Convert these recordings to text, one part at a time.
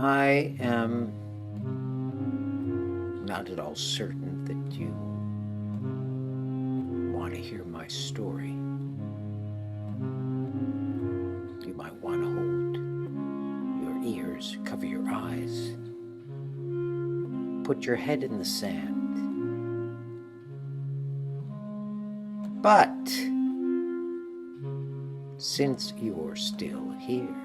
I am not at all certain that you want to hear my story. You might want to hold your ears, cover your eyes, put your head in the sand. But since you're still here,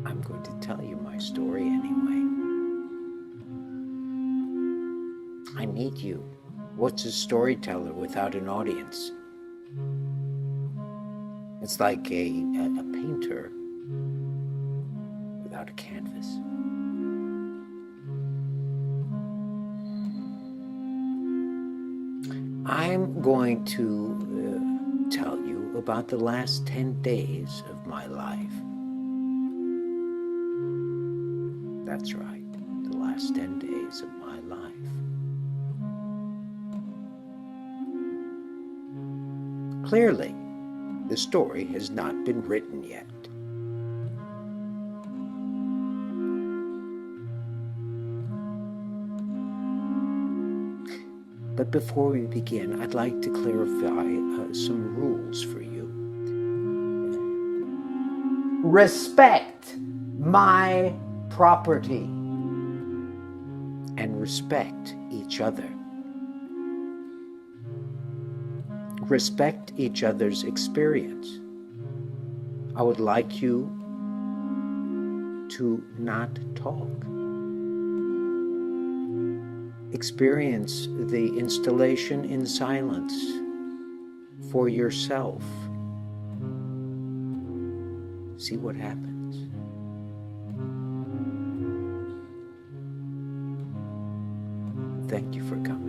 I'm going to tell you my story anyway. I need you. What's a storyteller without an audience? It's like a painter without a canvas. I'm going to tell you about the last 10 days of my life. That's right, the last 10 days of my life. Clearly, the story has not been written yet. But before we begin, I'd like to clarify some rules for you. Respect my property and respect each other. Respect each other's experience. I would like you to not talk. Experience the installation in silence for yourself. See what happens. Thank you for coming.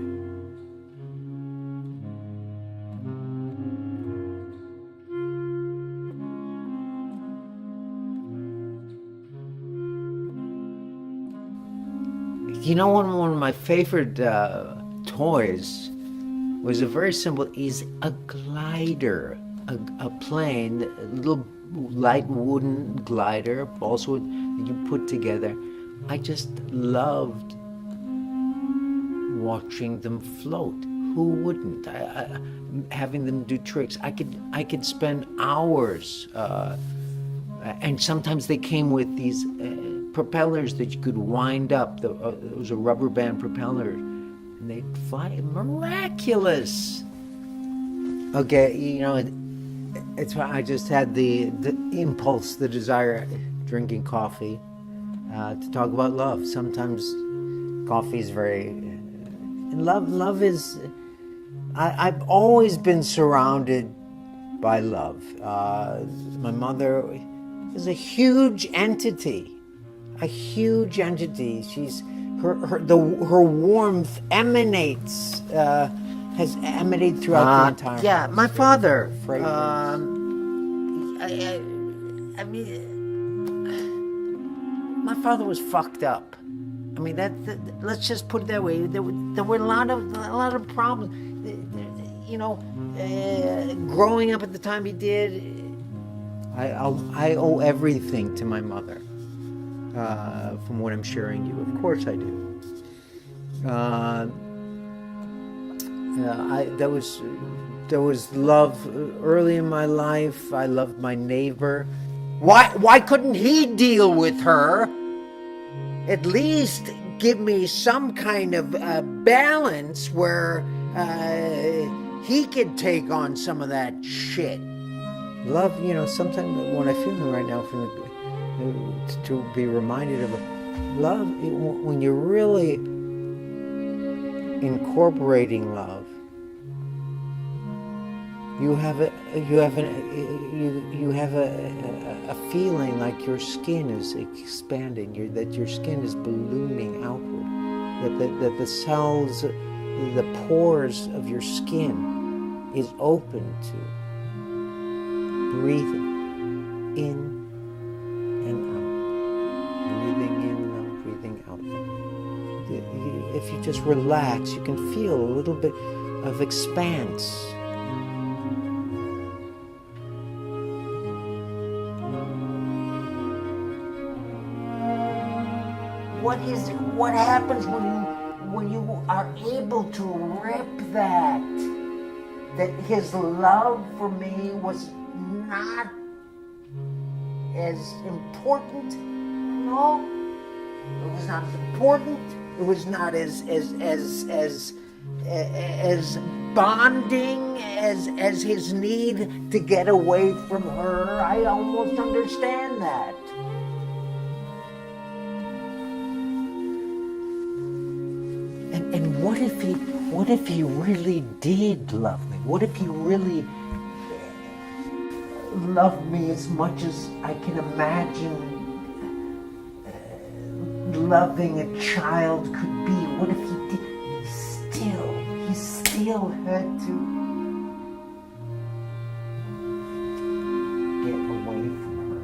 You know, one of my favorite toys was a very simple, is a glider, a plane, a little light wooden glider, also that you put together. I just loved watching them float. Who wouldn't? Having them do tricks. I could spend hours, and sometimes they came with these propellers that you could wind up. It was a rubber band propeller, and they'd fly. Miraculous. Okay, you know, it's why I just had the impulse, the desire, drinking coffee, to talk about love. Sometimes coffee is very, and love is. I've always been surrounded by love. My mother is a huge entity. A huge entity. She's her warmth emanates, has emanated throughout the entire. Yeah, my father. I mean, my father was fucked up. I mean, that let's just put it that way. There were a lot of problems. You know, growing up at the time he did, I owe everything to my mother. From what I'm sharing you, of course I do. There was love early in my life. I loved my neighbor. Why couldn't he deal with her? At least give me some kind of balance where he could take on some of that shit. Love, you know, sometimes when I feel it right now, to be reminded of love, when you're really incorporating love, you have a feeling like your skin is expanding, that your skin is ballooning outward, that the cells, the pores of your skin is open to breathing in and out, breathing in and breathing out. If you just relax, you can feel a little bit of expanse. what happens when you are able to rip that his love for me was not as important? No, it was not as important. It was not as bonding as his need to get away from her. I almost understand that. And what if he really did love me? What if he really loved me as much as I can imagine loving a child could be? What if he did? He still had to get away from her.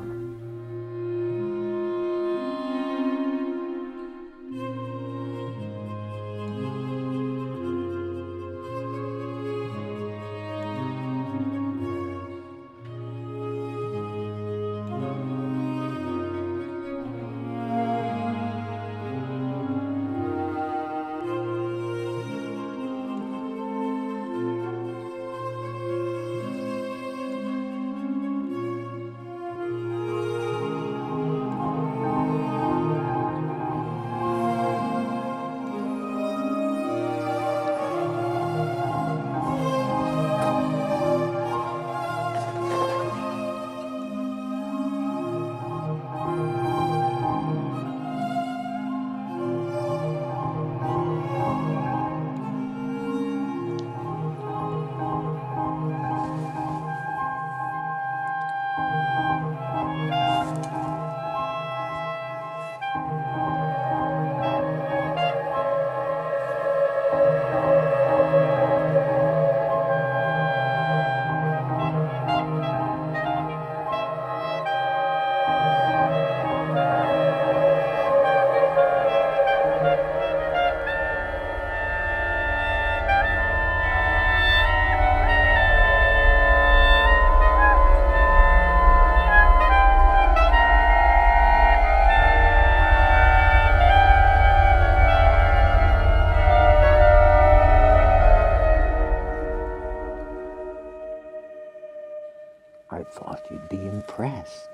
I thought you'd be impressed.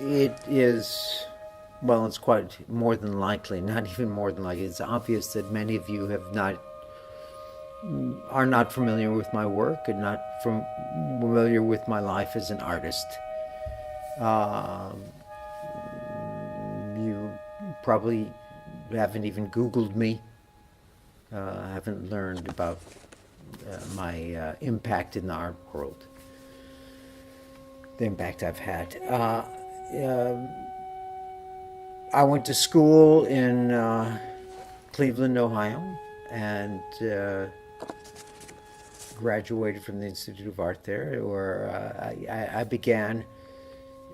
It is, well, it's quite more than likely, not even more than likely, it's obvious that many of you are not familiar with my work and not familiar with my life as an artist. You probably haven't even Googled me, haven't learned about my impact in the art world, the impact I've had. I went to school in Cleveland, Ohio, and graduated from the Institute of Art there, where I began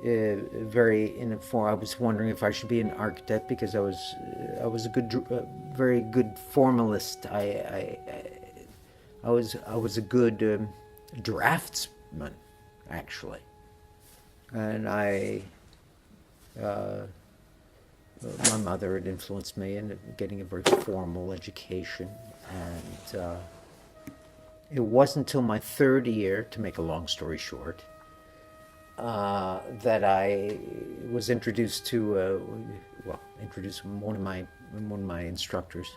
very informed. I was wondering if I should be an architect because I was a very good formalist. I was a good draftsman, actually, and my mother had influenced me in getting a very formal education, and it wasn't until my third year, to make a long story short, that I was introduced to one of my instructors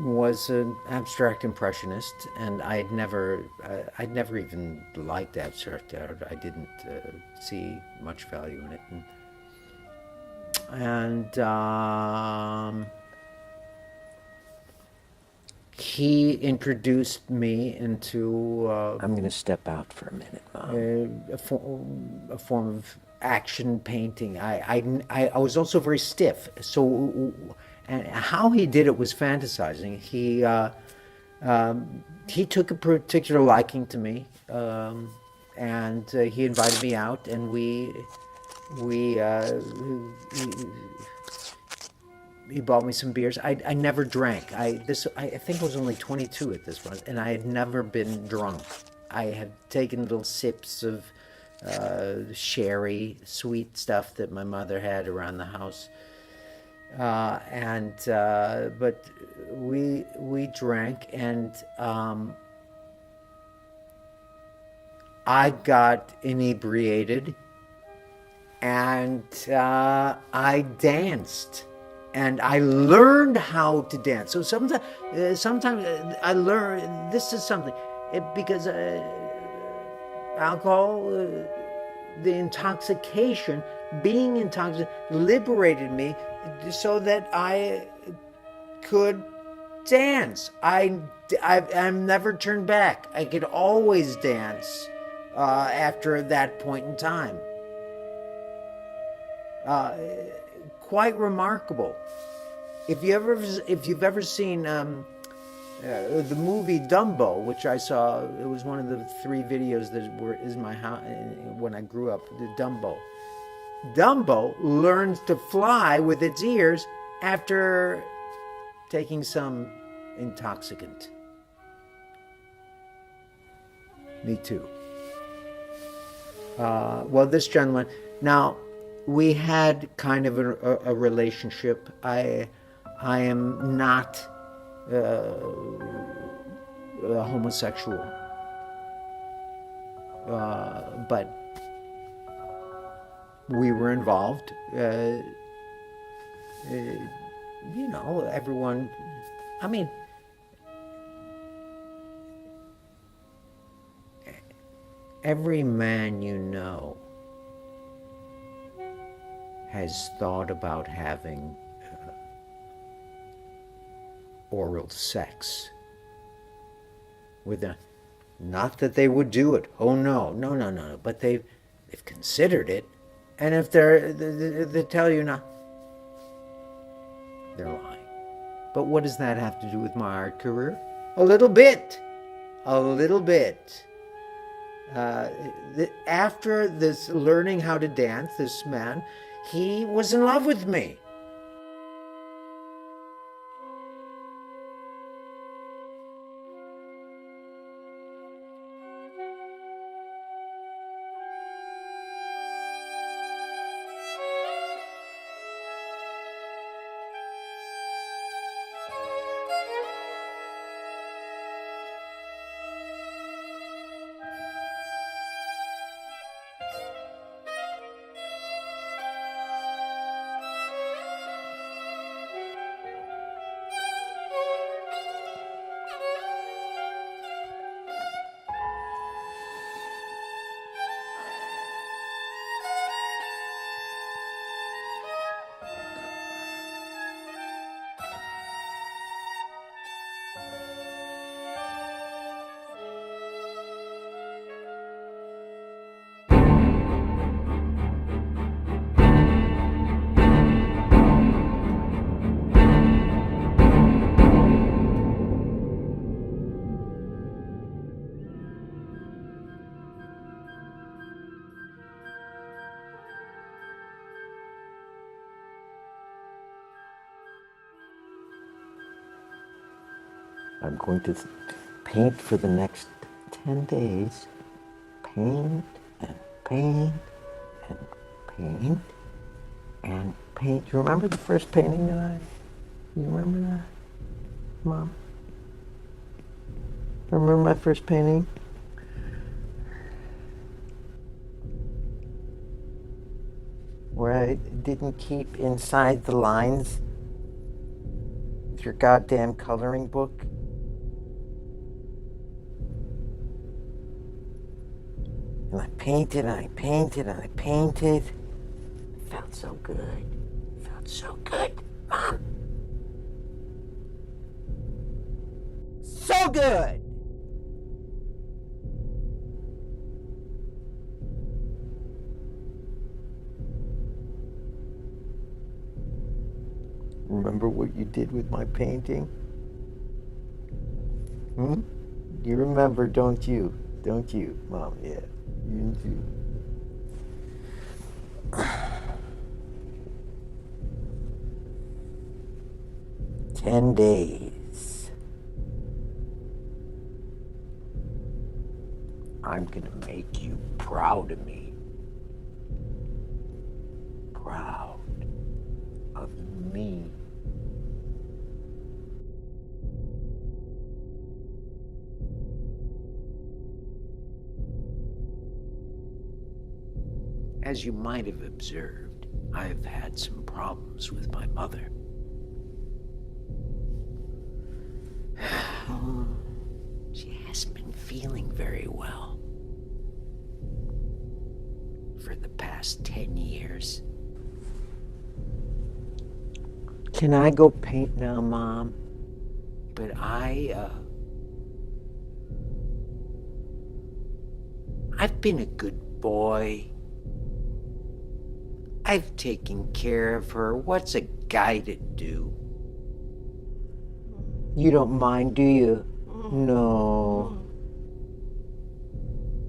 was an abstract impressionist, and I'd never even liked abstract art. I didn't see much value in it, and he introduced me into I'm going to step out for a minute, Mom. A form of action painting. I was also very stiff, so and how he did it was fantasizing. He took a particular liking to me, and he invited me out, and he bought me some beers. I never drank. I think I was only 22 at this point, and I had never been drunk. I had taken little sips of sherry, sweet stuff that my mother had around the house, but we drank, and I got inebriated, and I danced. And I learned how to dance. So sometimes I learn. This is something because alcohol, the intoxication, being intoxicated, liberated me, so that I could dance. I've never turned back. I could always dance after that point in time. Quite remarkable. If you've ever seen the movie Dumbo, which I saw, it was one of the 3 videos that is my house when I grew up. The Dumbo. Dumbo learns to fly with its ears after taking some intoxicant. Me too. Well, this gentleman now. We had kind of a relationship. I am not a homosexual, but we were involved. Everyone. I mean, every man you know has thought about having oral sex with a, not that they would do it. Oh no, but they've considered it, and if they tell you not, they're lying. But what does that have to do with my art career? A little bit. After this learning how to dance, this man, he was in love with me. I'm going to paint for the next 10 days. Paint and paint and paint and paint. You remember the first painting that you remember that, Mom? Remember my first painting? Where I didn't keep inside the lines with your goddamn coloring book? And I painted and I painted and I painted. It felt so good. It felt so good, Mom. So good! Remember what you did with my painting? You remember, don't you? Don't you, Mom? Yeah, days. I'm gonna make you proud of me. Proud of me. As you might have observed, I've had some problems with my mother. She hasn't been feeling very well for the past 10 years. Can I go paint now, Mom? But I've been a good boy. I've taken care of her. What's a guy to do? You don't mind, do you? No.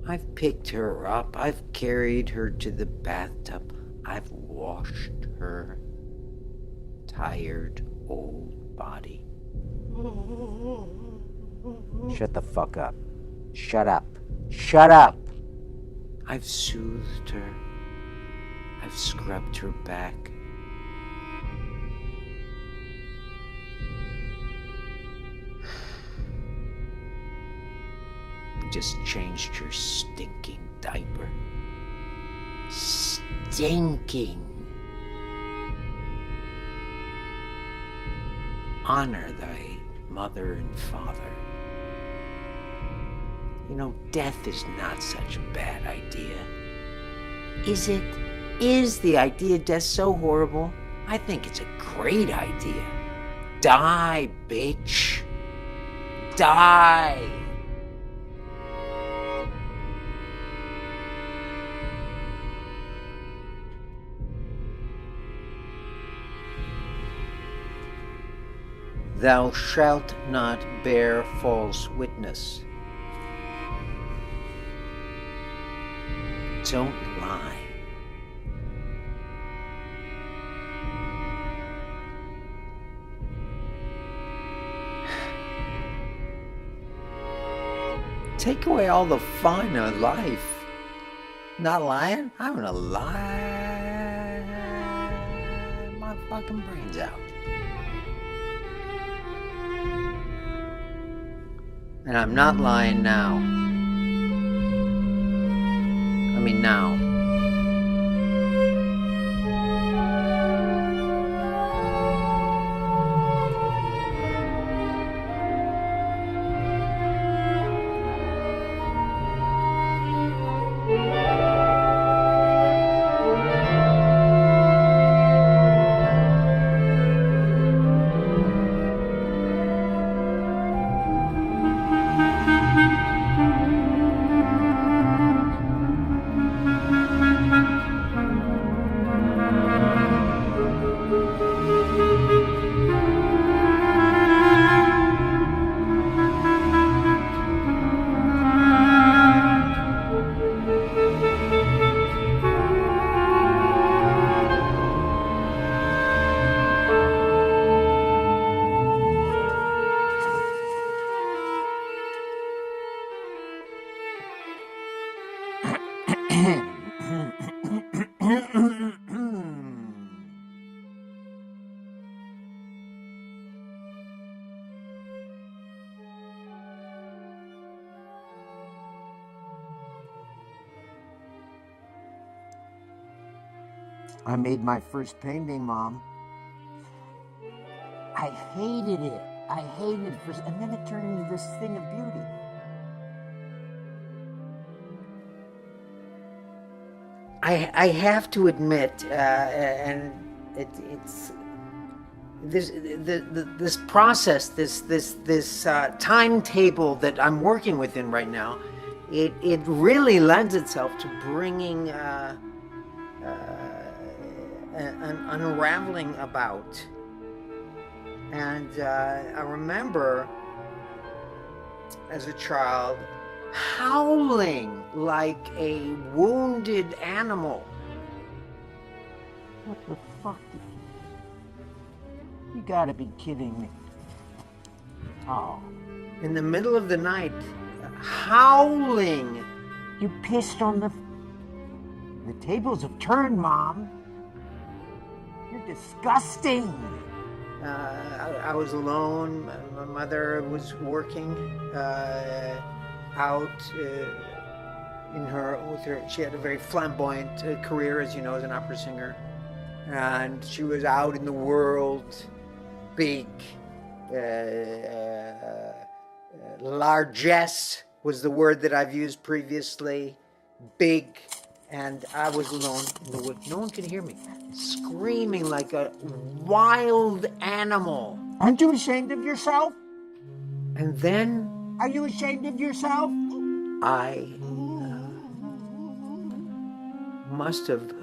I've picked her up. I've carried her to the bathtub. I've washed her tired old body. Shut the fuck up. Shut up. Shut up. I've soothed her. I've scrubbed her back. Just changed her stinking diaper. Stinking. Honor thy mother and father. You know, death is not such a bad idea. Is it? Is the idea of death so horrible? I think it's a great idea. Die, bitch. Die. Thou shalt not bear false witness. Don't lie. Take away all the fun of life. Not lying? I'm gonna lie my fucking brains out. And I'm not lying now. I mean now. I made my first painting, Mom. I hated it. I hated it first, and then it turned into this thing of beauty. I have to admit, and it's this process, this timetable that I'm working within right now. It really lends itself to bringing an unraveling about. And I remember as a child howling like a wounded animal. What the fuck? You gotta be kidding me. Oh. In the middle of the night, howling. You pissed on the tables have turned, Mom. You're disgusting. I was alone. My mother was working out she had a very flamboyant career, as you know, as an opera singer. And she was out in the world, big, largesse was the word that I've used previously, big, and I was alone in the woods. No one could hear me, screaming like a wild animal. Aren't you ashamed of yourself? And then... Are you ashamed of yourself? I must have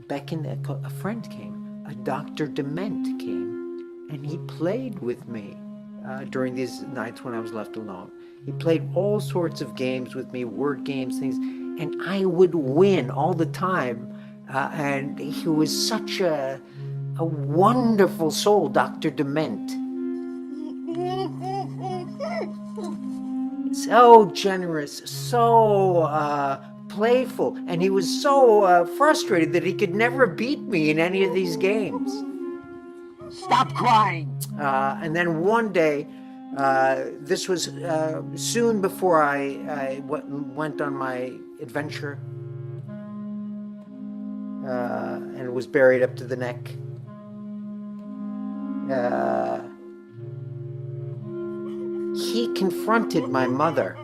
beckoned. A friend came. A Dr. Dement came, and he played with me during these nights when I was left alone. He played all sorts of games with me, word games, things, and I would win all the time. And he was such a wonderful soul, Dr. Dement. So generous, so playful, and he was so frustrated that he could never beat me in any of these games. Stop crying! And then one day, this was soon before I went on my adventure, and was buried up to the neck. He confronted my mother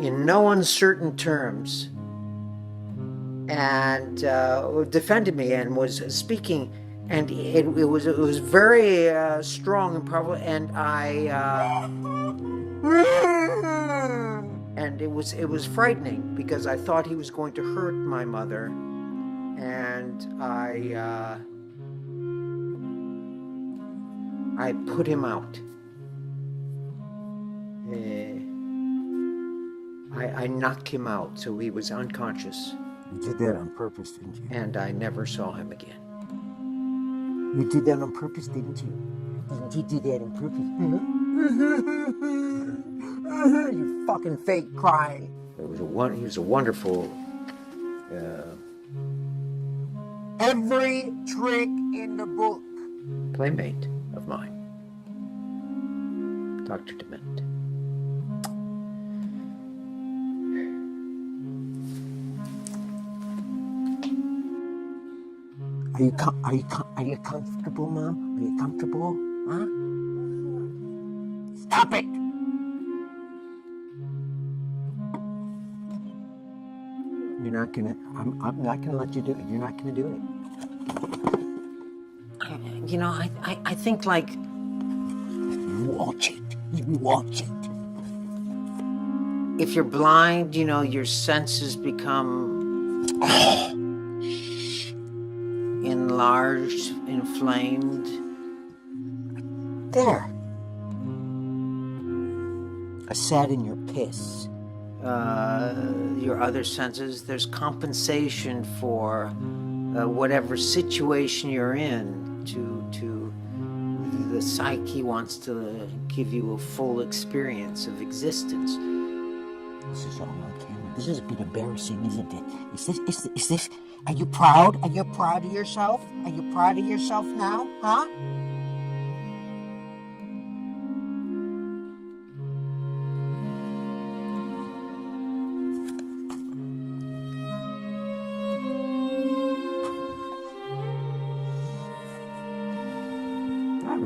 in no uncertain terms, and defended me and was speaking, and it was very strong and powerful, and and it was frightening because I thought he was going to hurt my mother, and I put him out. I knocked him out so he was unconscious. You did that on purpose, didn't you? And I never saw him again. You did that on purpose, didn't you? Didn't you do that on purpose? You fucking fake crying. He was a wonderful... Every trick in the book. playmate of mine, Dr. Dement. Are you comfortable, Mom? Are you comfortable? Huh? Stop it! You're not gonna. I'm not gonna let you do it. You're not gonna do it. You know, I think like. Watch it. You watch it. If you're blind, you know, your senses become enlarged, inflamed. There. I sat in your piss. Your other senses, there's compensation for whatever situation you're in. To the psyche wants to give you a full experience of existence. This is all on camera. This is a bit embarrassing, isn't it? Is this? Are you proud? Are you proud of yourself? Are you proud of yourself now? Huh? That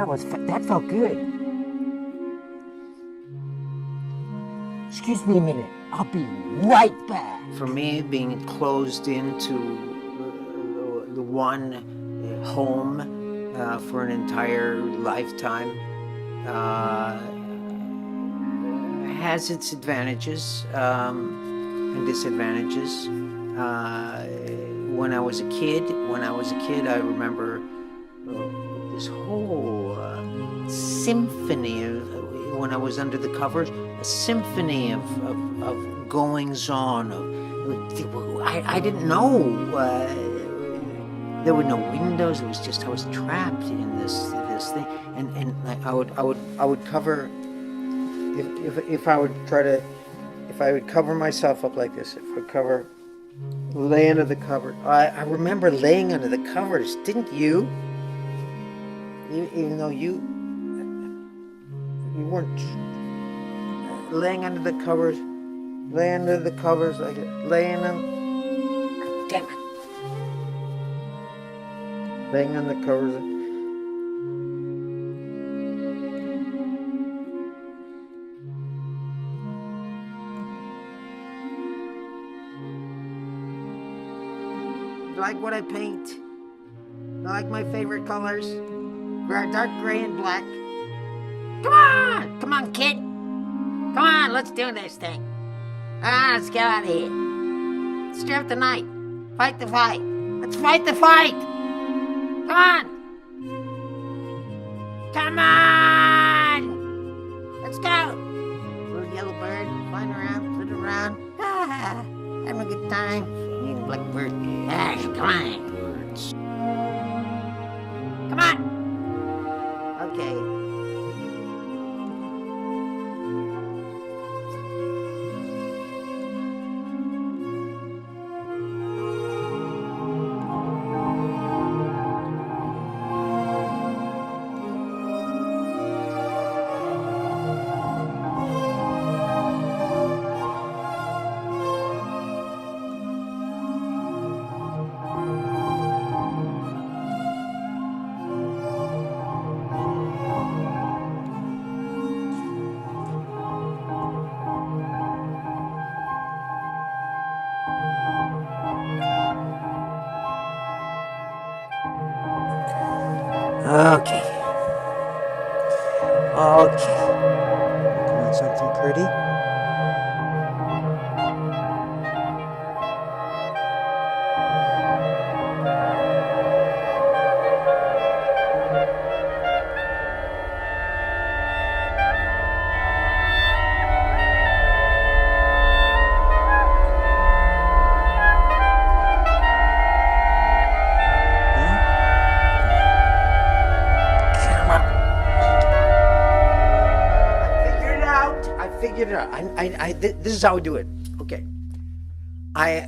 was nice. That felt good. Excuse me a minute. I'll be right back. For me, being closed into the one home for an entire lifetime has its advantages and disadvantages. When I was a kid, I remember this whole symphony when I was under the covers, a symphony of goings on. I didn't know. There were no windows. It was just I was trapped in this thing, and I would cover. If I would cover myself up like this, if I would lay under the cover. I remember laying under the covers, didn't you? Even though you weren't laying under the covers, like laying them. Damn it! Laying on the covers. You like what I paint? You like my favorite colors? Dark gray and black. Come on, kid. Come on, let's do this thing. Let's get out of here. Let's drive the night. Fight the fight. Let's fight the fight. Come on. Come on. Let's go. Little yellow bird, flying around, flit around. Having a good time. Need a blackbird. Come on. Birds. Come on. Okay. Okay. Want something pretty? Figured it out. This is how I do it. Okay. I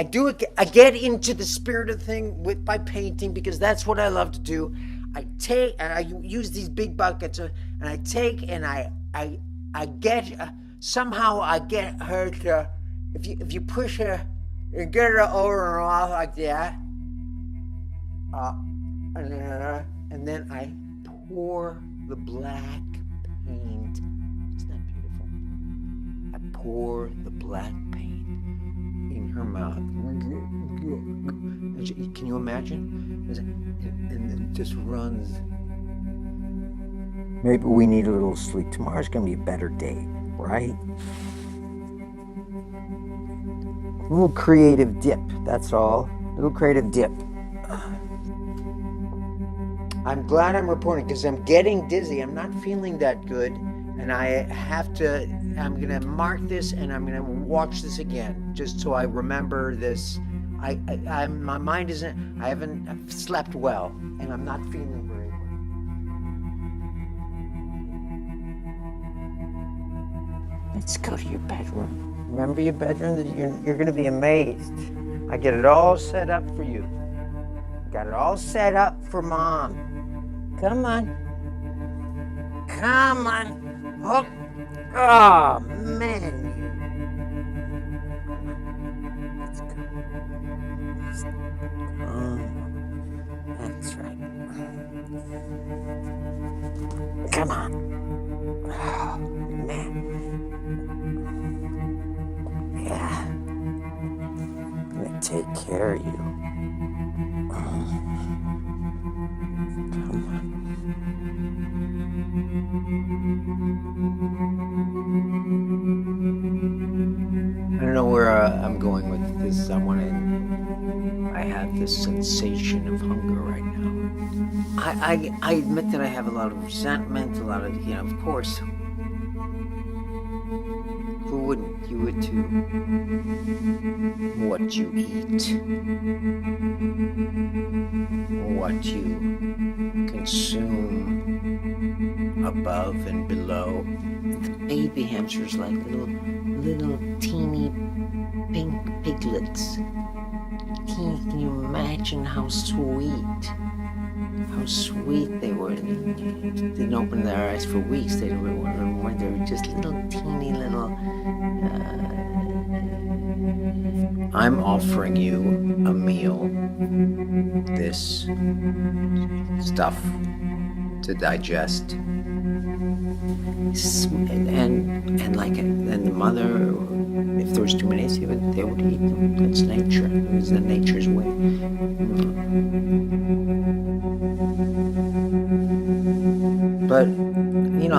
do it. I get into the spirit of the thing by painting because that's what I love to do. I use these big buckets and I take and I get somehow I get her to if you push her and get her over and off like that. And then I pour the black paint. Pour the black paint in her mouth. Can you imagine? And it just runs. Maybe we need a little sleep. Tomorrow's going to be a better day, right? A little creative dip, that's all. A little creative dip. I'm glad I'm reporting because I'm getting dizzy. I'm not feeling that good. And I'm going to mark this and I'm going to watch this again just so I remember this. My mind isn't, I haven't slept well and I'm not feeling very well. Let's go to your bedroom. Remember your bedroom? You're going to be amazed. I get it all set up for you. Got it all set up for Mom. Come on. Come on. Oh, man. Let's go. That's right. Come on. Oh, man. Yeah. I'm going to take care of you. Come on. I don't know where I'm going with because I have this sensation of hunger right now. I admit that I have a lot of resentment, a lot of, of course. Who wouldn't? You would too. What you eat, what you consume above and below. The baby hamsters like little teeny pink piglets. Can you imagine how sweet they were? They didn't open their eyes for weeks. They were wondering why they were just little teeny little. I'm offering you a meal, this stuff to digest, and the mother, if there was too many, they would eat them. That's nature. It was nature's way. But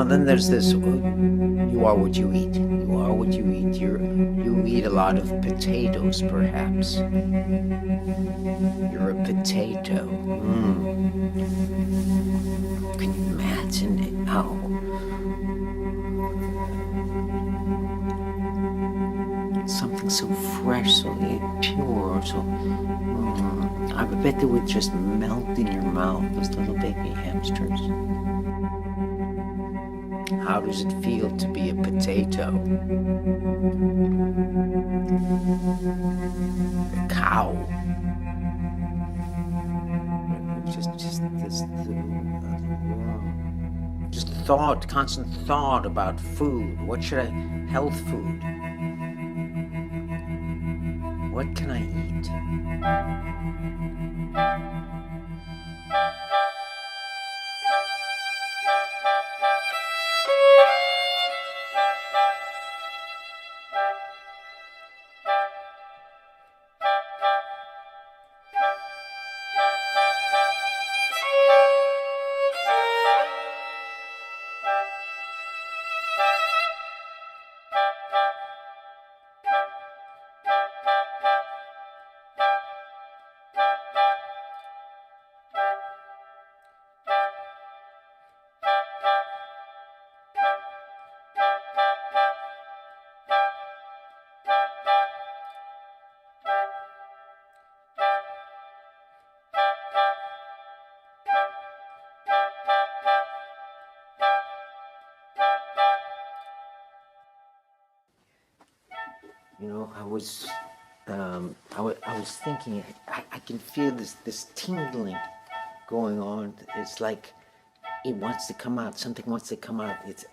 then there's this. You are what you eat. You are what you eat. You eat a lot of potatoes, perhaps. You're a potato. Can you imagine how? Something so fresh, so pure, so. I bet they would just melt in your mouth, those little baby hamsters. How does it feel to be a potato? A cow. Just thought, constant thought about food. What should health food? What can I eat? I was thinking, I can feel this tingling going on. It's like it wants to come out. Something wants to come out. It's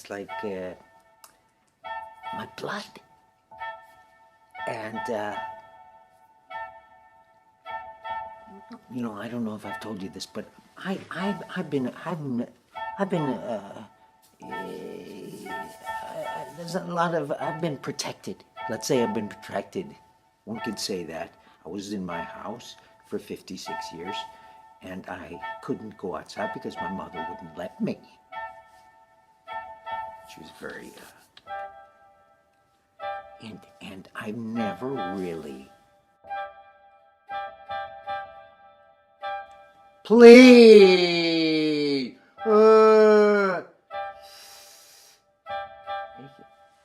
like my blood. And I don't know if I've told you this, but I've been there's a lot of, I've been protected. Let's say I've been protected. One could say that. I was in my house for 56 years, and I couldn't go outside because my mother wouldn't let me. She was very, and I've never really, please,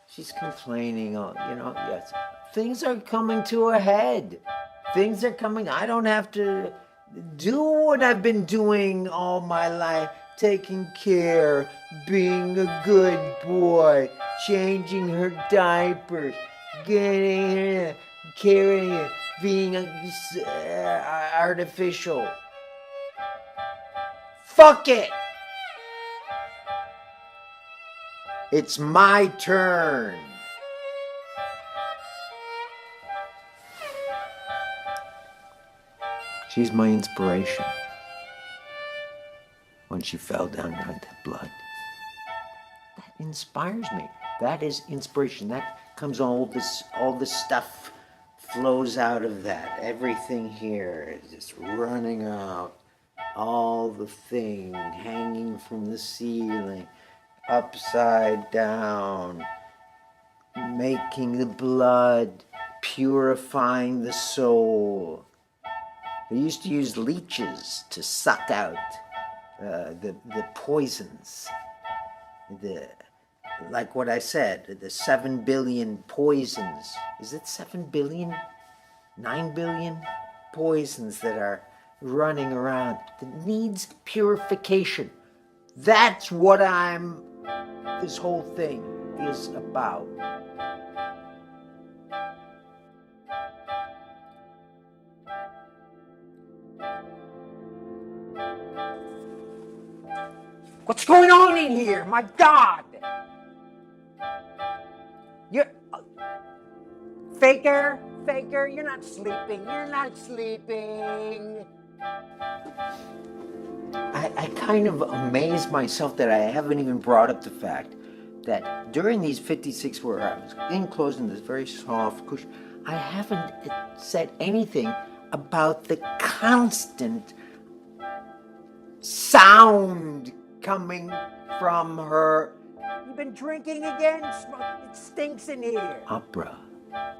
she's complaining, yes. Things are coming to a head. Things are coming. I don't have to do what I've been doing all my life. Taking care, being a good boy, changing her diapers, getting her, carrying her, being artificial. Fuck it! It's my turn. She's my inspiration. When she fell down like that blood. That inspires me. That is inspiration. That comes, all this stuff flows out of that. Everything here is just running out. All the thing hanging from the ceiling, upside down, making the blood purifying the soul. They used to use leeches to suck out the poisons. Like what I said, the 7 billion poisons. Is it 7 billion? 9 billion poisons that are running around. That needs purification. That's what this whole thing is about. What's going on in here? My God! You're... Faker, you're not sleeping. I kind of amaze myself that I haven't even brought up the fact that during these 56 where I was enclosed in this very soft cushion, I haven't said anything about the constant sound coming from her. You've been drinking again? It stinks in here. Opera.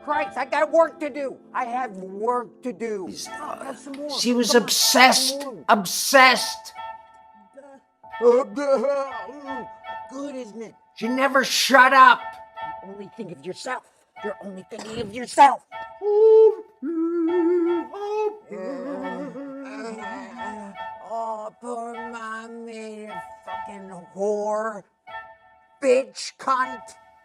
Christ, I got work to do. I have work to do. Have some more. She was obsessed. Good, isn't it? She never shut up. You only think of yourself. You're only thinking of yourself. Oh, poor mommy, fucking whore, bitch, cunt.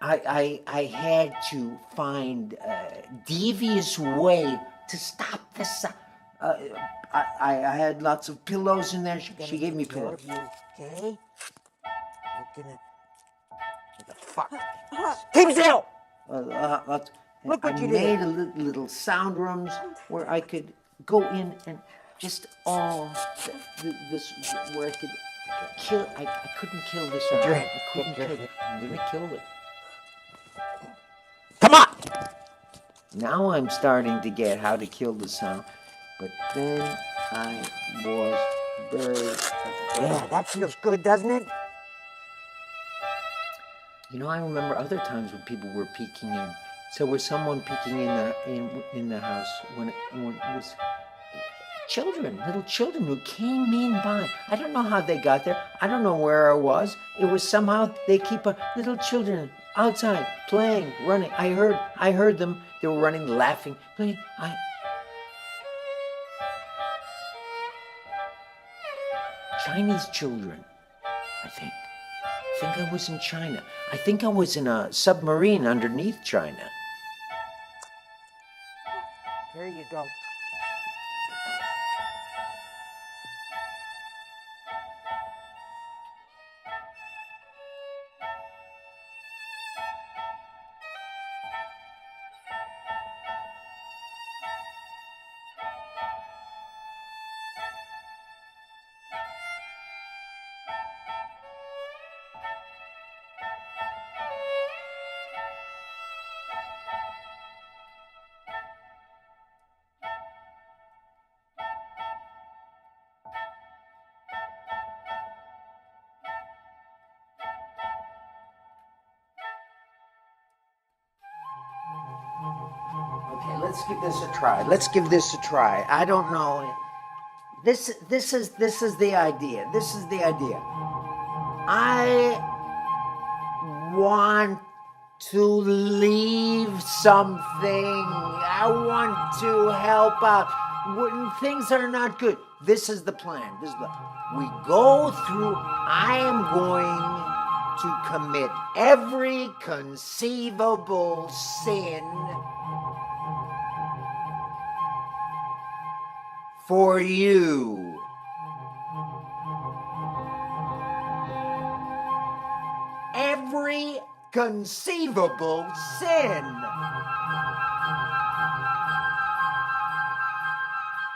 I had to find a devious way to stop this. I had lots of pillows in there. She gave me pillows. Okay? You're gonna... What the fuck? Keep still! Look what you did. I made little sound rooms where I could go in and just this where I could kill. I couldn't kill this. I couldn't kill it. I'm gonna kill it. Come on! Now I'm starting to get how to kill the sound, but then I was very... Yeah, that feels good, doesn't it? You know, I remember other times when people were peeking in. So was someone peeking in the house when it was little children who came in by. I don't know how they got there. I don't know where I was. It was somehow they keep little children outside playing, running. I heard them. They were running, laughing, playing. Chinese children, I think. I think I was in China. I think I was in a submarine underneath China. Here you go. Okay, let's give this a try. I don't know. This is the idea. I want to leave something. I want to help out when things are not good. This is the plan. We go through. I am going to commit every conceivable sin for you. Every conceivable sin.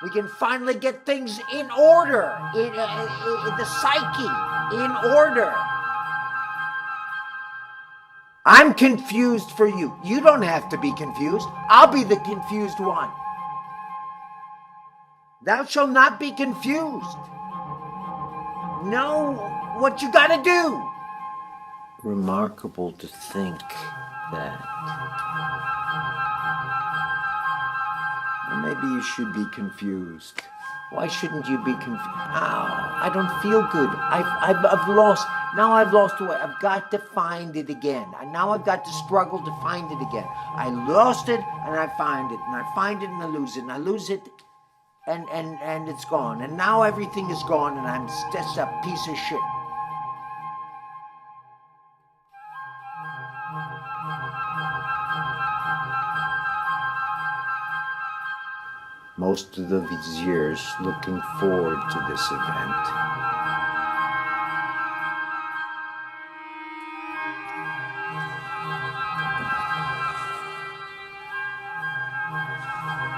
We can finally get things in order, in the psyche, in order. I'm confused for you. You don't have to be confused. I'll be the confused one. Thou shalt not be confused. Know what you gotta do. Remarkable to think that Or maybe you should be confused. Why shouldn't you be confused? Ow, I don't feel good. I've lost. Now I've lost the way. I've got to find it again. And now I've got to struggle to find it again. I lost it and I find it. And I find it and I lose it. And I lose it and it's gone. And now everything is gone and I'm just a piece of shit. Most of these years looking forward to this event.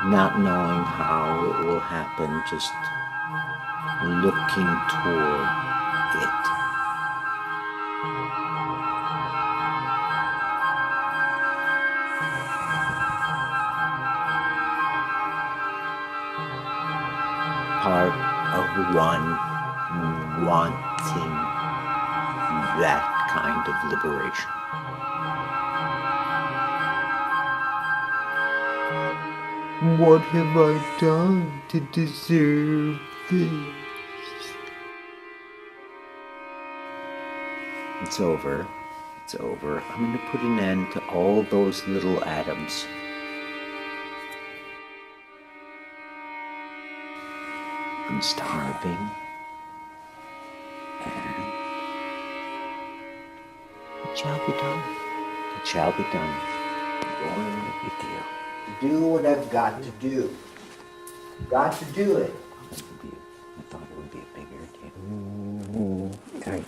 Not knowing how it will happen, just looking toward it. Part of one wanting that kind of liberation. What have I done to deserve this? It's over. It's over. I'm going to put an end to all those little atoms. I'm starving. And it shall be done. It shall be done. I'm going to do what I've got to do. Got to do it. I thought it would be a bigger deal. Okay.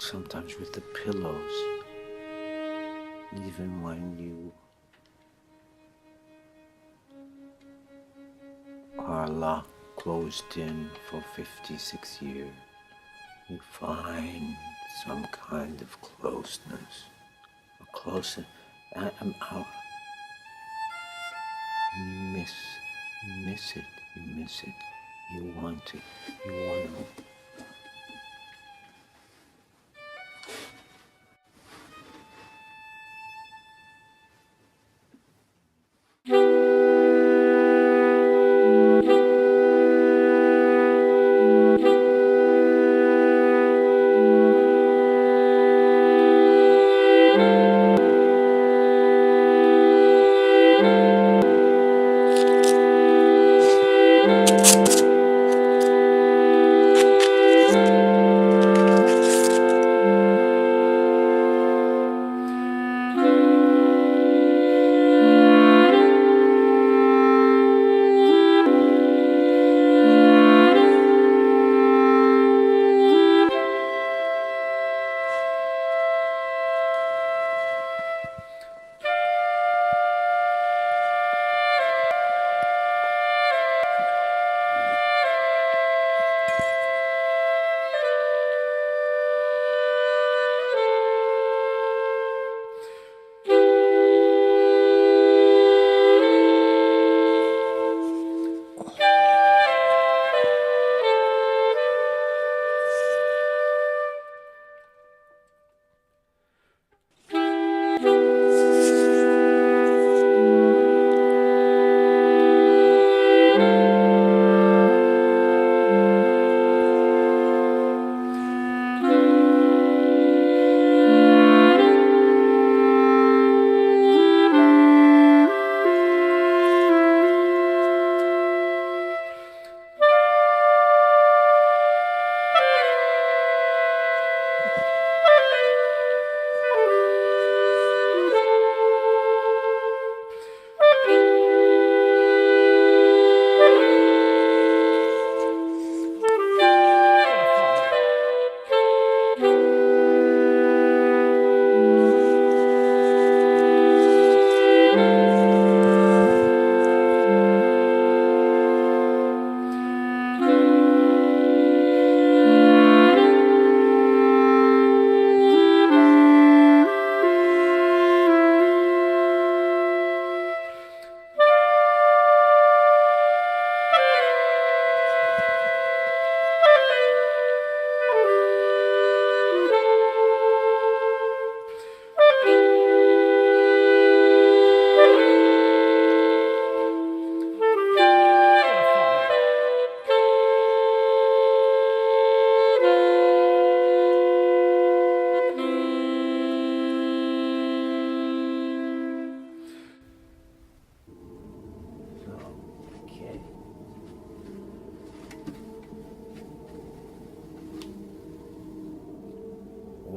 sometimes with the pillows, even when you are locked, closed in for 56 years, you find some kind of closeness, a closer, and you miss it, you want to.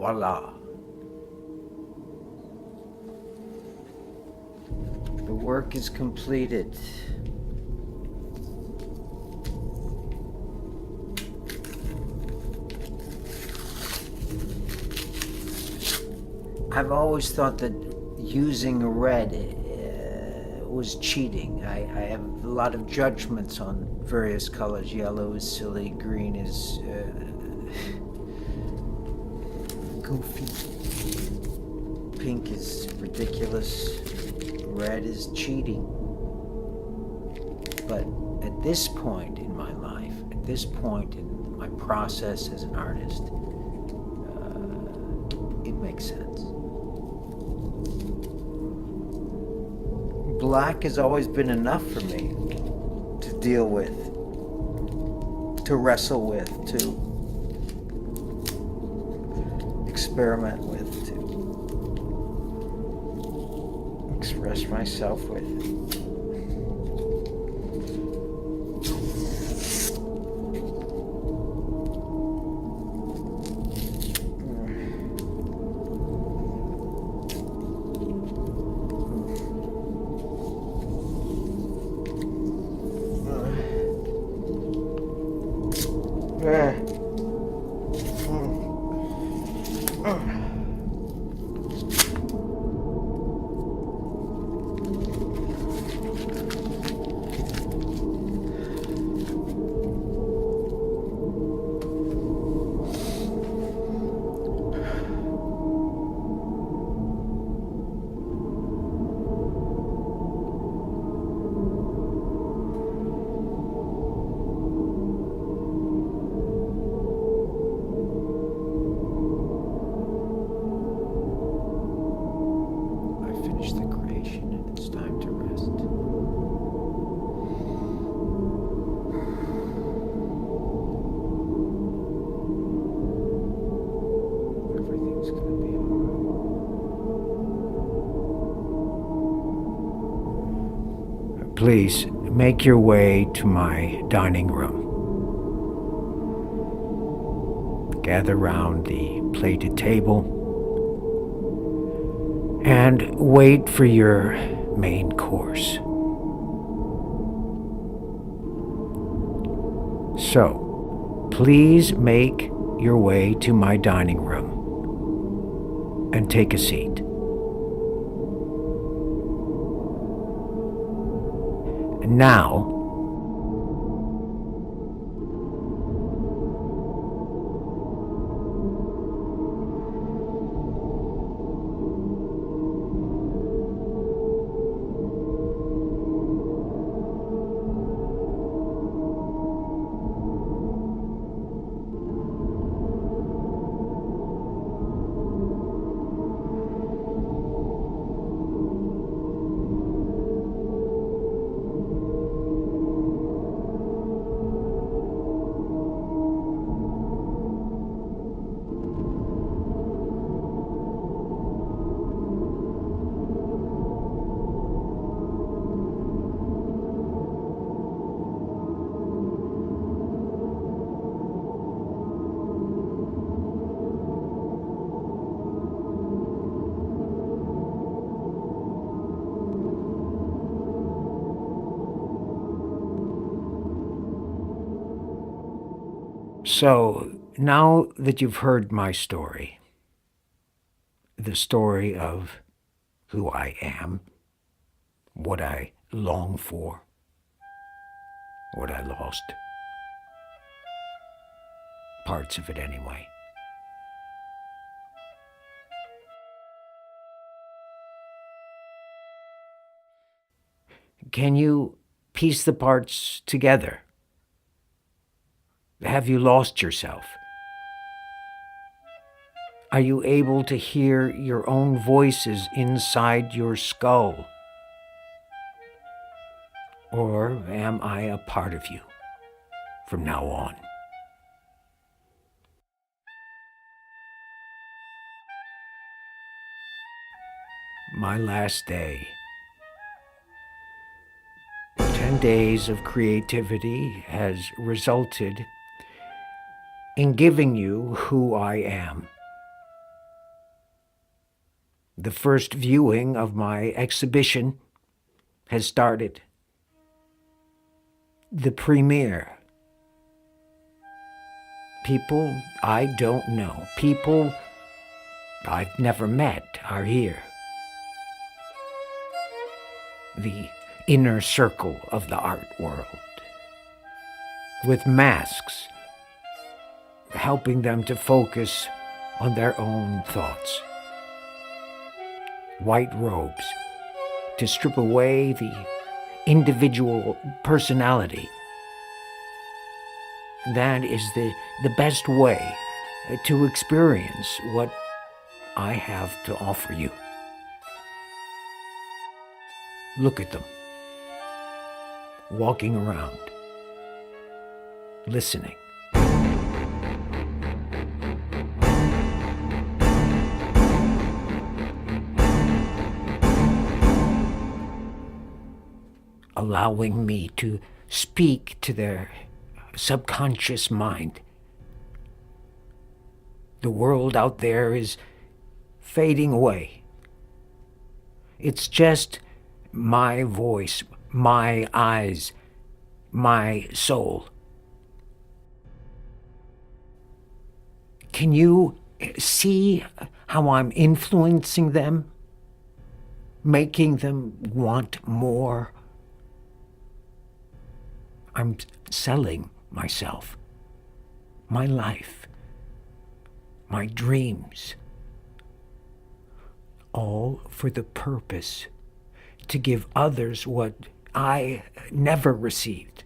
Voila. The work is completed. I've always thought that using red was cheating. I have a lot of judgments on various colors. Yellow is silly, green is goofy, pink is ridiculous, red is cheating. But at this point in my life, at this point in my process as an artist, it makes sense. Black has always been enough for me to deal with, to wrestle with, to experiment with, to express myself with. please make your way to my dining room. Gather round the plated table and wait for your main course. So, please make your way to my dining room and take a seat. Now, now that you've heard my story, the story of who I am, what I long for, what I lost, parts of it anyway. Can you piece the parts together? Have you lost yourself? Are you able to hear your own voices inside your skull? Or am I a part of you from now on? My last day. 10 days of creativity has resulted in giving you who I am. The first viewing of my exhibition has started. The premiere. People I don't know, people I've never met are here. The inner circle of the art world, with masks helping them to focus on their own thoughts. White robes to strip away the individual personality. That is the best way to experience what I have to offer you. Look at them, walking around, listening. Allowing me to speak to their subconscious mind. The world out there is fading away. It's just my voice, my eyes, my soul. Can you see how I'm influencing them? Making them want more? I'm selling myself, my life, my dreams, all for the purpose to give others what I never received.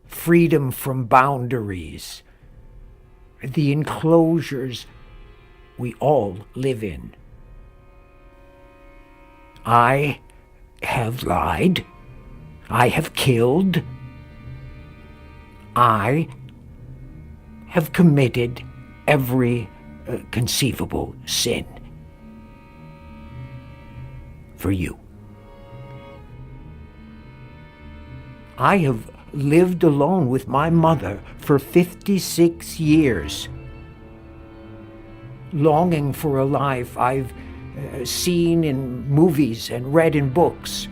Freedom from boundaries, the enclosures we all live in. I have lied. I have killed. I have committed every conceivable sin for you. I have lived alone with my mother for 56 years, longing for a life I've seen in movies and read in books.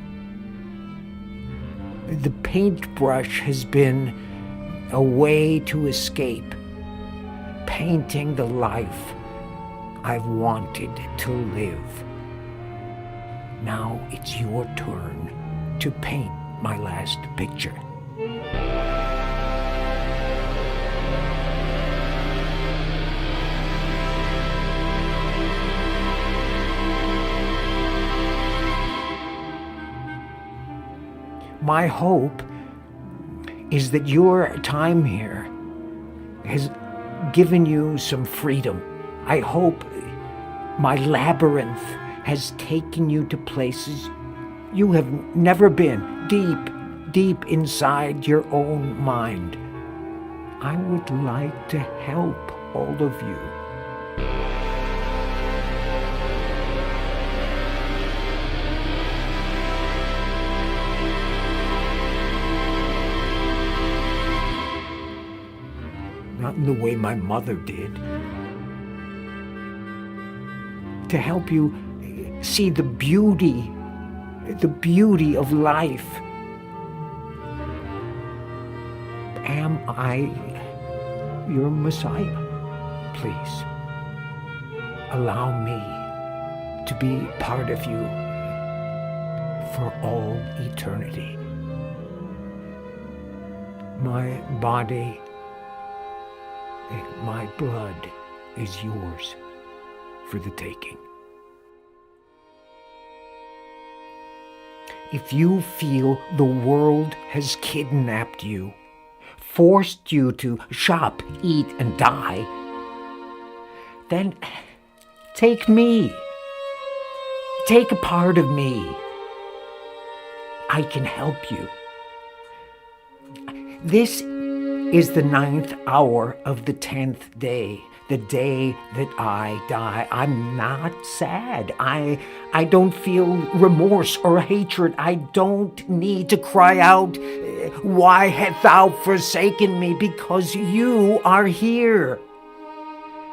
The paintbrush has been a way to escape, painting the life I've wanted to live. Now it's your turn to paint my last picture. My hope is that your time here has given you some freedom. I hope my labyrinth has taken you to places you have never been, deep inside your own mind. I would like to help all of you. Not in the way my mother did. To help you see the beauty of life. Am I your Messiah? Please, allow me to be part of you for all eternity. My body, my blood is yours for the taking. If you feel the world has kidnapped you, forced you to shop, eat, and die, then take me. Take a part of me. I can help you. This is the 9th hour of the 10th day, the day that I die. I'm not sad. I don't feel remorse or hatred. I don't need to cry out, "Why hast thou forsaken me?" Because you are here.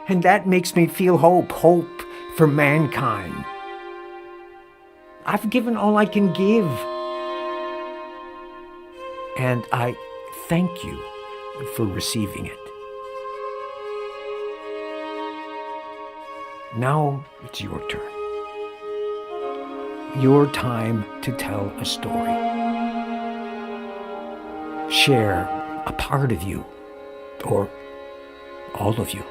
And that makes me feel hope for mankind. I've given all I can give. And I thank you for receiving it. Now it's your turn. Your time to tell a story. Share a part of you, or all of you.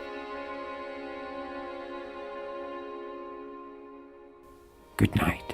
Good night.